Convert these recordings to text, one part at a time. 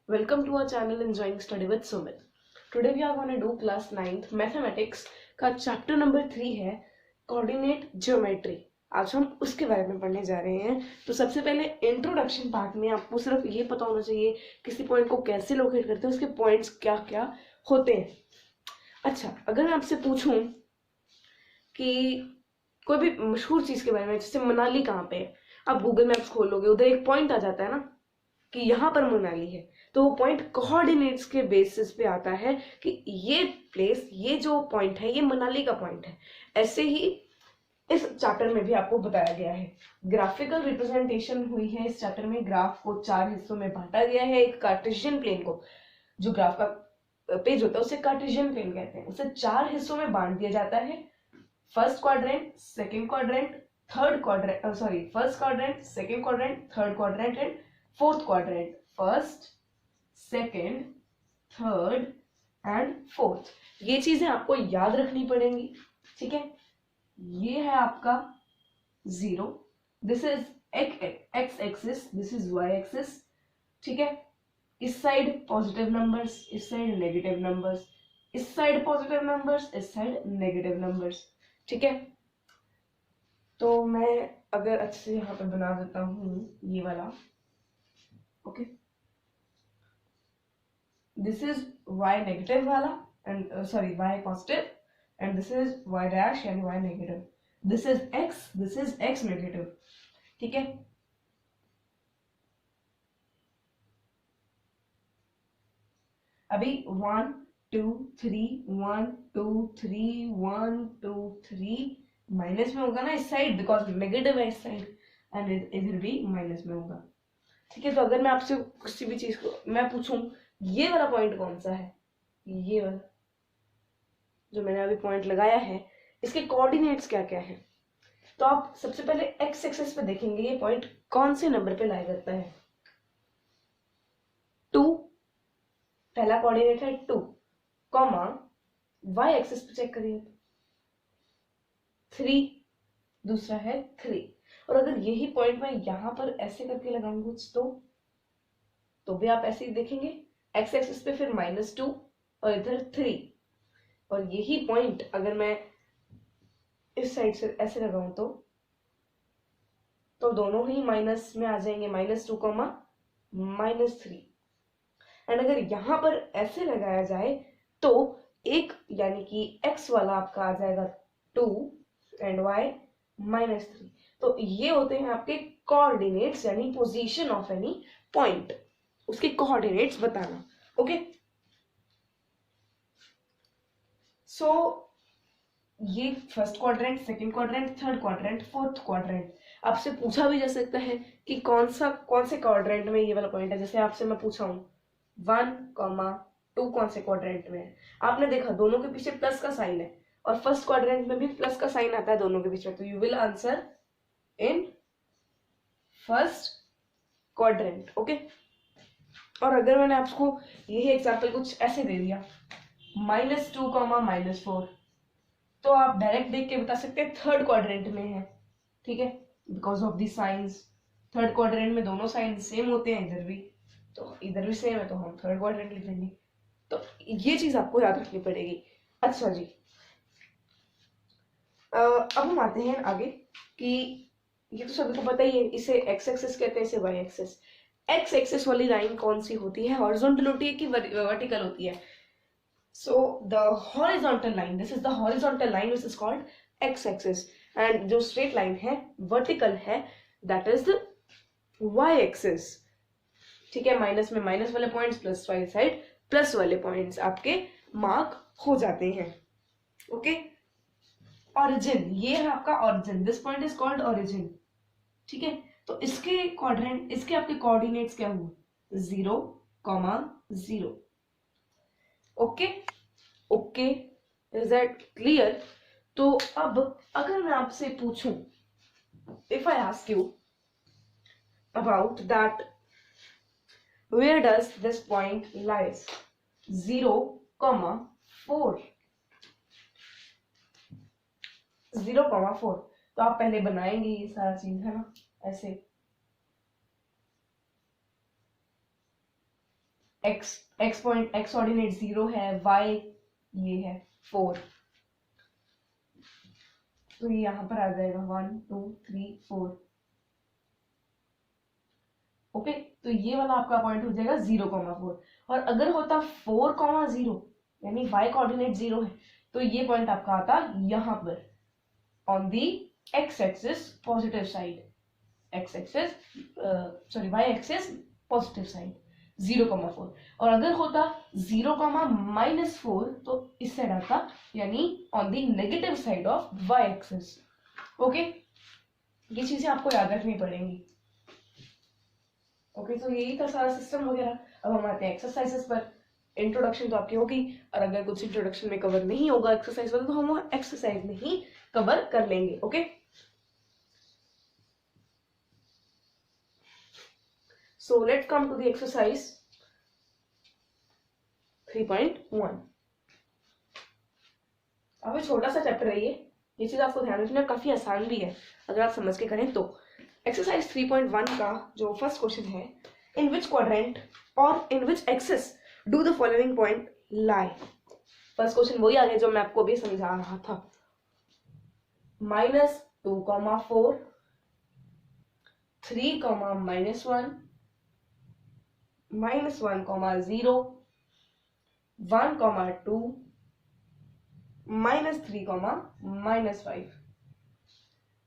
Welcome to our channel Enjoying Study with Sumit. Today we are going to do class 9th mathematics का chapter number 3 है coordinate geometry. आज हम उसके बारे में पढ़ने जा रहे हैं। तो सबसे पहले इंट्रोडक्शन पार्ट में आपको सिर्फ ये पता होना चाहिए किसी पॉइंट को कैसे लोकेट करते हैं, उसके पॉइंट्स क्या क्या होते हैं। अच्छा, अगर मैं आपसे पूछूं कि कोई भी मशहूर चीज के बारे में, जैसे मनाली कहाँ पे है, आप गूगल मैप्स खोलोगे उधर एक पॉइंट आ जाता है ना कि यहाँ पर मनाली है, तो वो पॉइंट कोऑर्डिनेट्स के बेसिस पे आता है कि ये प्लेस, ये जो पॉइंट है, ये मनाली का पॉइंट है। ऐसे ही इस चैप्टर में भी आपको बताया गया है। ग्राफिकल रिप्रेजेंटेशन हुई है इस चैप्टर में। ग्राफ को 4 हिस्सों में बांटा गया है। एक कार्टेशियन प्लेन को, जो ग्राफ का पेज होता है उसे कार्टेशियन प्लेन कहते हैं, उसे 4 हिस्सों में बांट दिया जाता है। First quadrant, second quadrant, third quadrant, sorry first quadrant, second quadrant, third quadrant and fourth quadrant. First, second, third and fourth, ये चीजें आपको याद रखनी पड़ेंगी। ठीक है, ये है आपका 0, this is x axis, this is y axis. ठीक है, इस साइड पॉजिटिव नंबर्स, इस साइड नेगेटिव नंबर्स, इस साइड पॉजिटिव नंबर्स, इस साइड नेगेटिव नंबर्स। ठीक है, तो मैं अगर अच्छे से यहाँ पर बना देता हूँ ये वाला। Okay, this is y negative वाला and sorry y positive, and this is y dash and y negative. This is x negative. ठीक है, अभी 1 2 3 1 2 3 1 2 3 माइनस में होगा ना इस साइड, बिकॉज नेगेटिव है इस साइड, एंड इधर भी माइनस में होगा। ठीक है, तो अगर मैं आपसे किसी भी चीज को मैं पूछूं ये वाला पॉइंट कौन सा है, ये वाला जो मैंने अभी पॉइंट लगाया है, इसके कोऑर्डिनेट्स क्या क्या है, तो आप सबसे पहले एक्स एक्सिस पे देखेंगे ये पॉइंट कौन से नंबर पे लाई करता है। 2 पहला कोऑर्डिनेट है 2, कॉमा वाई एक्सिस पे चेक करिए 3 दूसरा है 3। और अगर यही पॉइंट मैं यहां पर ऐसे करके लगाऊंगा तो भी आप ऐसे ही देखेंगे, एक्स एक्सिस पे फिर -2 और इधर 3। और यही पॉइंट अगर मैं इस साइड से ऐसे लगाऊं तो दोनों ही माइनस में आ जाएंगे, -2 -3। एंड अगर यहां पर ऐसे लगाया जाए तो एक यानी कि x वाला आपका आ जाएगा 2 एंड y -3। तो ये होते हैं आपके कोऑर्डिनेट्स, यानी पोजीशन ऑफ एनी पॉइंट, उसके कोऑर्डिनेट्स बताना। ओके, सो ये first quadrant, second quadrant, third quadrant, fourth quadrant. आपसे पूछा भी जा सकता है कि कौन से क्वाड्रेंट में ये वाला पॉइंट है। जैसे आपसे मैं पूछा हूं 1, 2 कौन से क्वाड्रेंट में है, आपने देखा दोनों के पीछे प्लस का साइन है और फर्स्ट क्वाड्रेंट में भी प्लस का साइन आता है दोनों के पीछे, तो you will answer in first quadrant. Okay, और अगर मैंने आपको यही एग्जांपल कुछ ऐसे दे दिया -2, -4, तो आप डायरेक्ट देख के बता सकते हैं थर्ड क्वाड्रेंट में है। ठीक है, because of the science, third quadrant में दोनों साइन सेम होते हैं, इधर भी सेम है, तो हम थर्ड क्वाड्रेंट लिख देंगे। तो ये चीज आपको याद रखनी पड़ेगी। अच्छा जी, अब हम आते हैं आगे कि ये तो सभी को पता ही है, इसे एक्स एक्सिस कहते हैं, इसे वाई एक्सिस। एक्स एक्सिस वाली लाइन कौन सी होती है, हॉरिजॉन्टल होती है कि वर्टिकल होती है? So the horizontal line, this is the horizontal line which is called x-axis, and जो straight line है vertical है, that is the y-axis। ठीक है, माइनस में माइनस वाले पॉइंट्स, प्लस वाली साइड प्लस वाले पॉइंट्स आपके मार्क हो जाते हैं। ओके, ऑरिजिन, ये है आपका origin, this point is called origin. ठीक है, तो इसके क्वाड्रेंट, इसके आपके कोऑर्डिनेट्स क्या हुए, 0, 0। Okay okay, is that clear? तो अब अगर मैं आपसे पूछूं, if I ask you about that where does this point lies, 0, 4, 0, 4, तो आप पहले बनाएंगे ये सारा चीज, है ना, ऐसे एक्स पॉइंट एक्स ऑर्डिनेट 0 है, वाई ये है 4, तो ये यहाँ पर आ जाएगा 1 2 3 4। ओके, तो ये वाला आपका पॉइंट हो जाएगा 0,4। और अगर होता 4,0 यानी y कोऑर्डिनेट 0 है, तो ये पॉइंट आपका आता यहाँ पर on the x axis positive side, x axis sorry y axis positive side 0,4। और अगर होता 0,-4 तो इस साइड आता, यानी on the negative side of y axis. Okay, ये चीजें आपको याद रखनी पड़ेंगी। ओके, तो यही था सारा सिस्टम वगैरह। अब हम आते हैं एक्सरसाइजेस पर। इंट्रोडक्शन तो आपकी होगी, और अगर कुछ इंट्रोडक्शन में कवर नहीं होगा एक्सरसाइज वाला, तो हम वो एक्सरसाइज में ही कवर कर लेंगे। Okay, so let's come to the exercise 3.1। अब छोटा सा चैप्टर है ये चीज आपको ध्यान रखना, काफी आसान भी है अगर आप समझ के करें तो। एक्सरसाइज 3.1 का जो फर्स्ट क्वेश्चन है, इन विच क्वाड्रेंट और in which axis do the following point lie. First question वही आ गया जो मैं आपको अभी समझा रहा था। -2,4, 3, -1, -1,0, 1,2, -3, -5।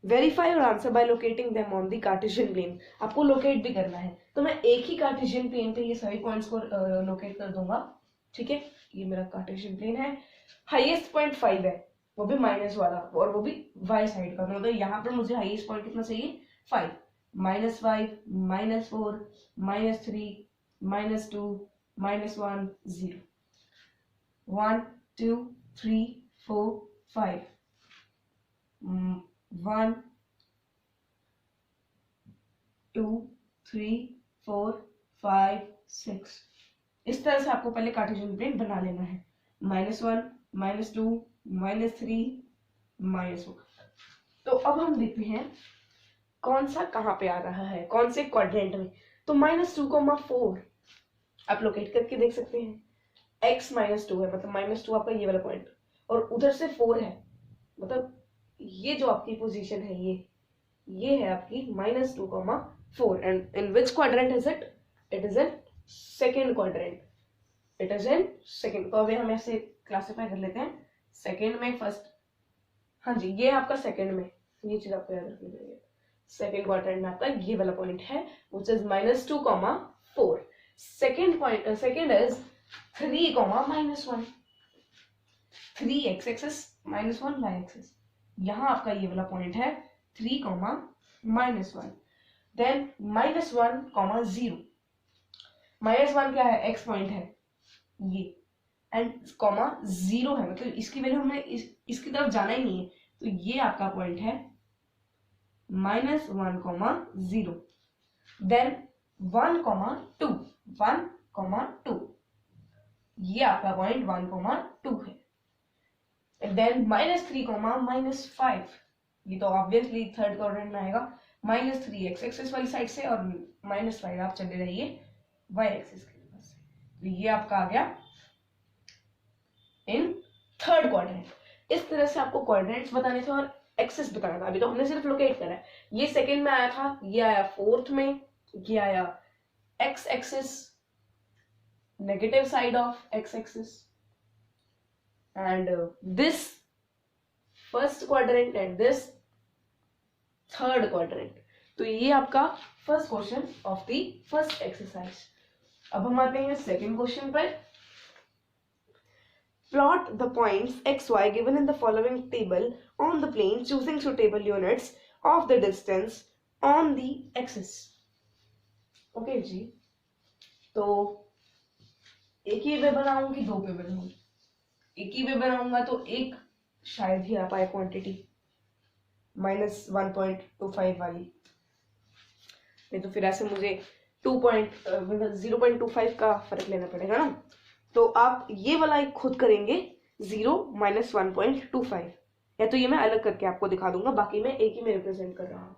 वेरीफाई और answer by locating them on the cartesian plane. आपको लोकेट भी करना है, तो मैं एक ही कार्टेशियन प्लेन पे ये सभी पॉइंट्स को लोकेट कर दूंगा। ठीक है, ये मेरा कार्टेशियन प्लेन है। हाईएस्ट पॉइंट 5 है, वो भी माइनस वाला, और वो भी वाई साइड का। मतलब यहाँ पर मुझे हाईएस्ट पॉइंट कितना चाहिए, 5, -5, -4, -3, -2, -1, 0, 1 2 3 4 5, 1 2 3 4 5 6। इस तरह से आपको पहले कार्टेशियन प्लेन बना लेना है। -1 -2 -3 -4। तो अब हम देखते हैं कौन सा कहाँ पे आ रहा है, कौन से क्वाड्रेंट में। तो -2,4 आप लोकेट करके देख सकते हैं। x -2 है, मतलब -2 आपका ये वाला पॉइंट, और उधर से 4 है, मतलब ये जो आपकी पोजीशन है ये है आपकी -2,4। And in which quadrant is it? It is in second quadrant, it is in second. तो अभी हम ऐसे क्लासिफाई कर लेते हैं, सेकेंड में, फर्स्ट, हाँ जी ये आपका सेकेंड में, ये चीज आपको याद रखनी चाहिए। सेकेंड क्वाड्रेंट में आपका ये वाला पॉइंट है which is -2,4। Second point, second is 3, -1, 3 x axis -1 y axis. यहाँ आपका ये वाला पॉइंट है 3, -1। देन -1, 0। -1 क्या है, x पॉइंट है ये, एंड 0 है, मतलब इसकी वैल्यू हमने इसकी तरफ जाना ही नहीं है, तो ये आपका पॉइंट है -1, 0। देन 1, 2, 1, 2, ये आपका पॉइंट 1, 2 है। देन -3, -5, ये तो ऑब्वियसली थर्ड क्वाड्रेंट में आएगा। -3 x एक्सिस वाली साइड से, और -5 आप चले रहिए y एक्सिस के पास से, तो ये आपका आ गया इन थर्ड क्वाड्रेंट। इस तरह से आपको क्वाड्रेंट्स बताने थे और एक्सिस बताना था। अभी तो हमने सिर्फ लोकेट करा है। ये सेकेंड में आया था, ये आया फोर्थ में, ये आया x axis, negative side of x axis, and this first quadrant and this third quadrant। तो ये आपका first question of the first exercise. अब हम आते हैं सेकंड क्वेश्चन पर। Plot the points x y given in the following table on the plane choosing suitable units of the distance on the axis। Okay जी, तो एक ही वे बनाऊं कि दो पे बनाऊं? एक ही वे बनाऊंगा तो एक शायद ही आ पाए क्वांटिटी -1.25 वाली, नहीं तो फिर ऐसे मुझे 0.25 का फर्क लेना पड़ेगा ना। तो आप ये वाला एक खुद करेंगे 0 -1.25, या तो ये मैं अलग करके आपको दिखा दूंगा, बाकी मैं एक ही में रिप्रेजेंट कर रहा हूँ।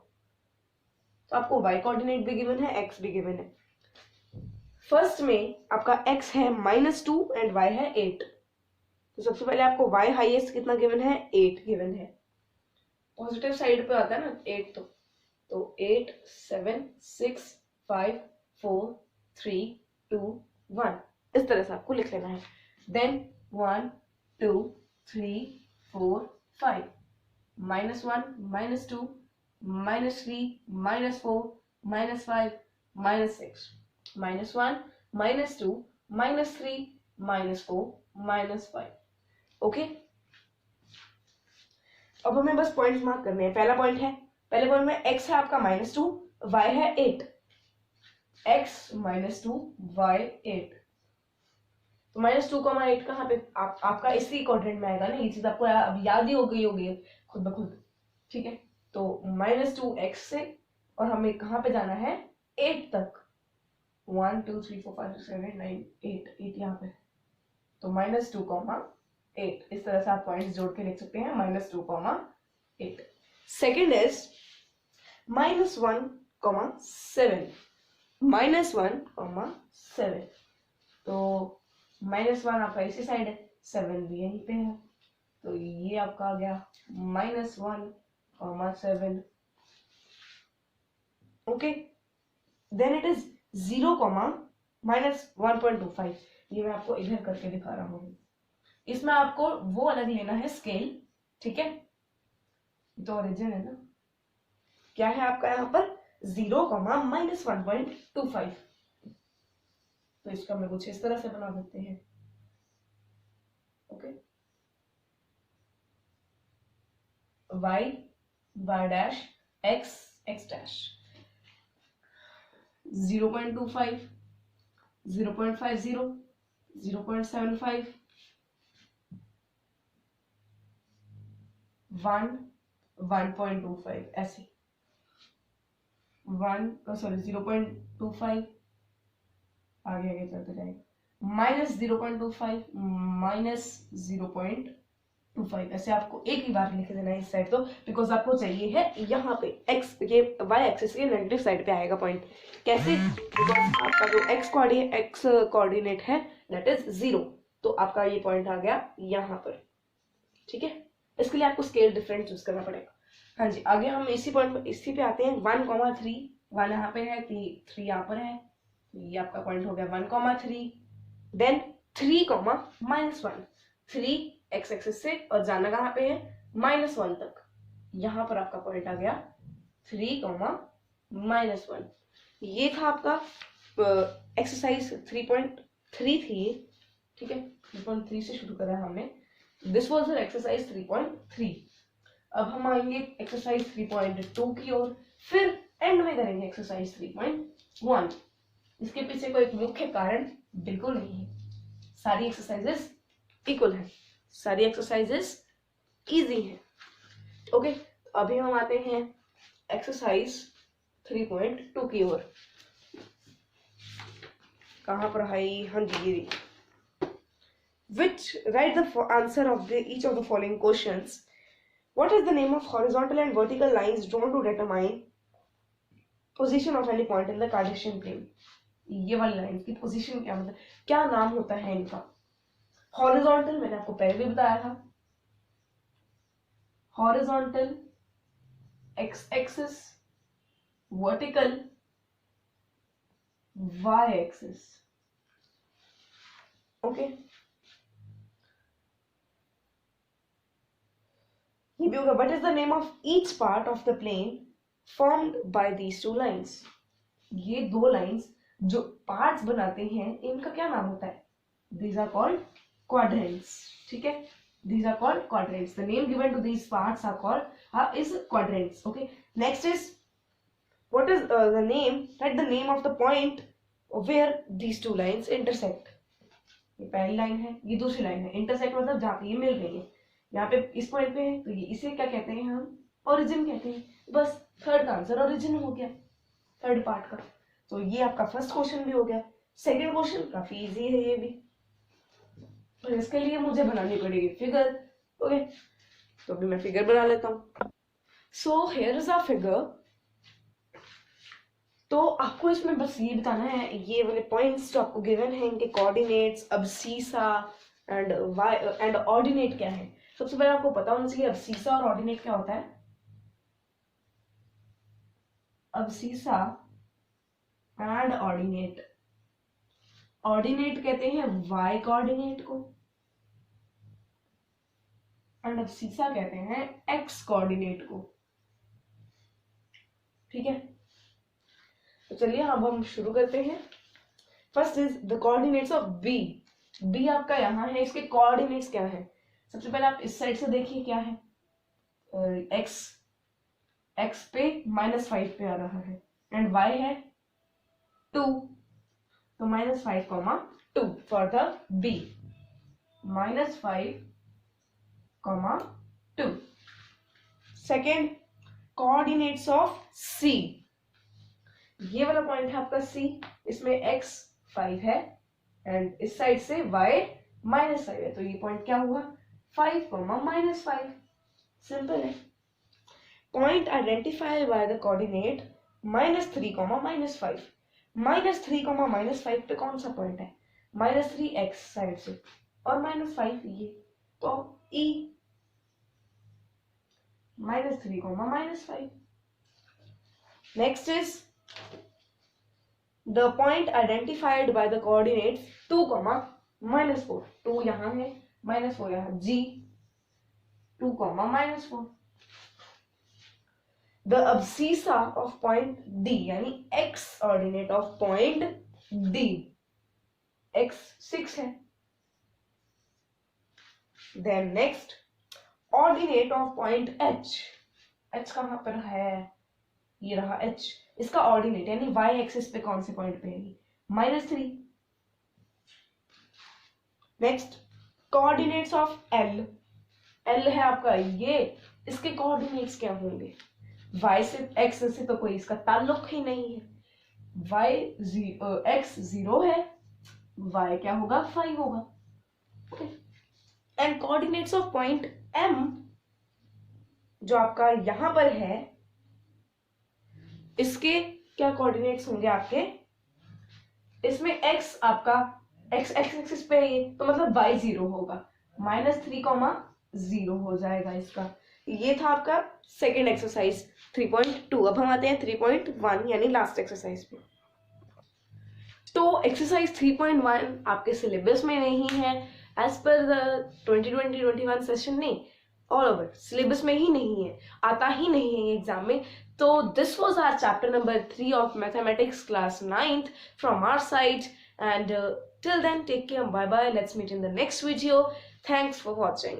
तो आपको y कोऑर्डिनेट भी गिवन है, x भी गिवन है। फर्स्ट में आपका x है -2 एंड y है 8। तो सबसे पहले आपको y हाईएस्ट कितना गिवन है, 8 गिवन है। पॉजिटिव साइड पे आता है ना 8, तो 8 7 6 5 4 3 2 1 इस तरह से आपको लिख लेना है। देन 1 2 3 4 5 -1 -2 -3 -4 -5 -6 -1 -2 -3 -4 -5। ओके, अब हमें बस पॉइंट्स मार्क करने हैं। पहला पॉइंट है, पहले पॉइंट में x है आपका -2, y है 8। x -2 y 8, तो -2, 8 कहाँ पे आपका इसी क्वाड्रेंट में आएगा ना। ये चीज आपको अब याद ही हो गई होगी खुद ब खुद, ठीक है। तो -2x से और हमें कहाँ पे जाना है, 8 तक। 1 2 3 4 5 6 7 8 9 8 यहाँ पे। तो -2, 8 इस तरह से आप पॉइंट्स जोड़ के लिख सकते हैं, -2, 8। Second is -1, 7 -1, 7। तो -1 आपका इसी साइड है, 7 भी यहीं पे है, तो ये आपका आ गया -1, 7। Okay, then it is 0, -1.25। ये मैं आपको इधर करके दिखा रहा हूँ। इसमें आपको वो अलग लेना है स्केल, ठीक है। तो ओरिजिन है ना, क्या है आपका यहाँ पर 0, -1.25। तो इसका मैं कुछ इस तरह से बना देते हैं। Okay, y dash x dash 0.25 0.50 0.75 1 1.25 ऐसे 0.25 आगे आगे चलते जाएगा, -0.25 -0.25 ऐसे आपको एक ही बार लिख देना है इस साइड, तो बिकॉज आपको चाहिए है यहाँ पे x, ये y एक्सिस के नेगेटिव साइड पे आएगा पॉइंट। कैसे, बिकॉज आपका जो x कोऑर्डिनेट है दैट इज 0, तो आपका ये पॉइंट आ गया यहाँ पर, ठीक है। इसके लिए आपको स्केल डिफरेंट चूज करना पड़ेगा। हाँ जी, आगे हम इसी पॉइंट इसी पे आते हैं। 1,3 1 यहाँ पे है, 3 यहाँ पर है, ये आपका पॉइंट हो गया 1,3। देन 3, -1, 3 x एक्सिस से और जाना कहाँ पे है, -1 तक। यहाँ पर आपका पॉइंट आ गया 3, -1। ये था आपका एक्सरसाइज 3.3 थी, ठीक है। 3.3 से शुरू करा हमने, दिस वॉज एक्सरसाइज 3.3। अब हम आएंगे एक्सरसाइज 3.2 की ओर, फिर एंड में करेंगे एक्सरसाइज 3.1। इसके पीछे कोई मुख्य कारण बिल्कुल नहीं है, सारी एक्सरसाइजेस इक्वल है, सारी एक्सरसाइजेस इजी है। ओके, अभी हम आते हैं एक्सरसाइज 3.2 की ओर। कहाँ पर है, हाँ जी, which write the answer of each of the following questions. What is the name of horizontal and vertical lines drawn to determine position of any point in the Cartesian plane? ये वाली line की position क्या, मतलब क्या नाम होता है इनका। हॉरिजॉन्टल मैंने आपको पहले भी बताया था, horizontal x axis, vertical y axis. Okay, ये भी होगा। What is the name of each part of the plane formed by these two lines. ये दो लाइंस जो पार्ट्स बनाते हैं इनका क्या नाम होता है, दीज आर कॉल्ड क्वाड्रेंट्स, ठीक है। These are called quadrants. The name given to these parts are called is quadrants. Okay. Next is what is the name? Write the name of the point where these two lines intersect. ये पहली line है, ये दूसरी line है। Intersect मतलब जहाँ पे ये मिल रही है, यहाँ पे इस पॉइंट पे है, तो ये इसे क्या कहते हैं हम, ओरिजिन कहते हैं। बस थर्ड का आंसर ओरिजिन हो गया, थर्ड पार्ट का। तो ये आपका फर्स्ट क्वेश्चन भी हो गया। सेकेंड क्वेश्चन काफी इजी है ये भी, पर इसके लिए मुझे बनानी पड़ेगी फिगर। ओके, तो अभी मैं फिगर बना लेता हूं। So here is a figure. तो आपको इसमें बस ये बताना है, ये वाले पॉइंट्स जो आपको गिवन है इनके कोऑर्डिनेट्स, अब्सीसा एंड ऑर्डिनेट क्या है। सबसे पहले आपको पता होना चाहिए अब्सीसा और ऑर्डिनेट क्या होता है। अब्सीसा एंड ऑर्डिनेट, ऑर्डिनेट कहते हैं वाई कोऑर्डिनेट को एंड अब्सीसा कहते हैं एक्स कोऑर्डिनेट को। ठीक है, तो चलिए अब हम शुरू करते हैं। First is the coordinates of B. B आपका यहाँ है, इसके कोऑर्डिनेट्स क्या है। सबसे पहले आप इस साइड से देखिए क्या है, एक्स पे -5 पे आ रहा है एंड वाई है 2, तो -5, 2 for the B, -5, 2। Second, coordinates of C. ये वाला पॉइंट है आपका सी, इसमें x 5 है एंड इस साइड से y -5 है, तो ये पॉइंट क्या हुआ 5, -5। सिंपल है। Point identified by the coordinate -3, -5। -3, -5 पे कौन सा पॉइंट है, -3 x साइड से और -5 ये, तो E -3, -5। Next is the point identified by the coordinates 2, -4। 2 यहाँ है, -4 यहाँ, G 2, -4। the abscissa of point D, यानी x ordinate of point D, x 6 है। then next, ordinate of point H। H कहाँ पर है, ये रहा H, इसका ऑर्डिनेट यानी y एक्सिस पे कौन से पॉइंट पे है, -3। Next, coordinates of L। L है आपका ये, इसके कोऑर्डिनेट्स क्या होंगे, y से x से तो कोई इसका ताल्लुक ही नहीं है, x 0 है, y क्या होगा 5 होगा। And coordinates of point M जो आपका यहां पर है, इसके क्या कोऑर्डिनेट्स होंगे आपके, इसमें x आपका x एक्सिस पे है, तो मतलब y 0 होगा, -3, 0 हो जाएगा इसका। ये था आपका सेकेंड एक्सरसाइज 3.2। अब हम आते हैं 3.1 यानी लास्ट एक्सरसाइज पे। तो एक्सरसाइज 3.1 आपके सिलेबस में नहीं है, एज पर द 2020-21 सेशन नहीं, ऑल ओवर सिलेबस में ही नहीं है, आता ही नहीं है एग्जाम में। तो this was our chapter number 3 of mathematics class 9th from our side, and till then take care, bye bye, let's meet in the next video. Thanks for watching.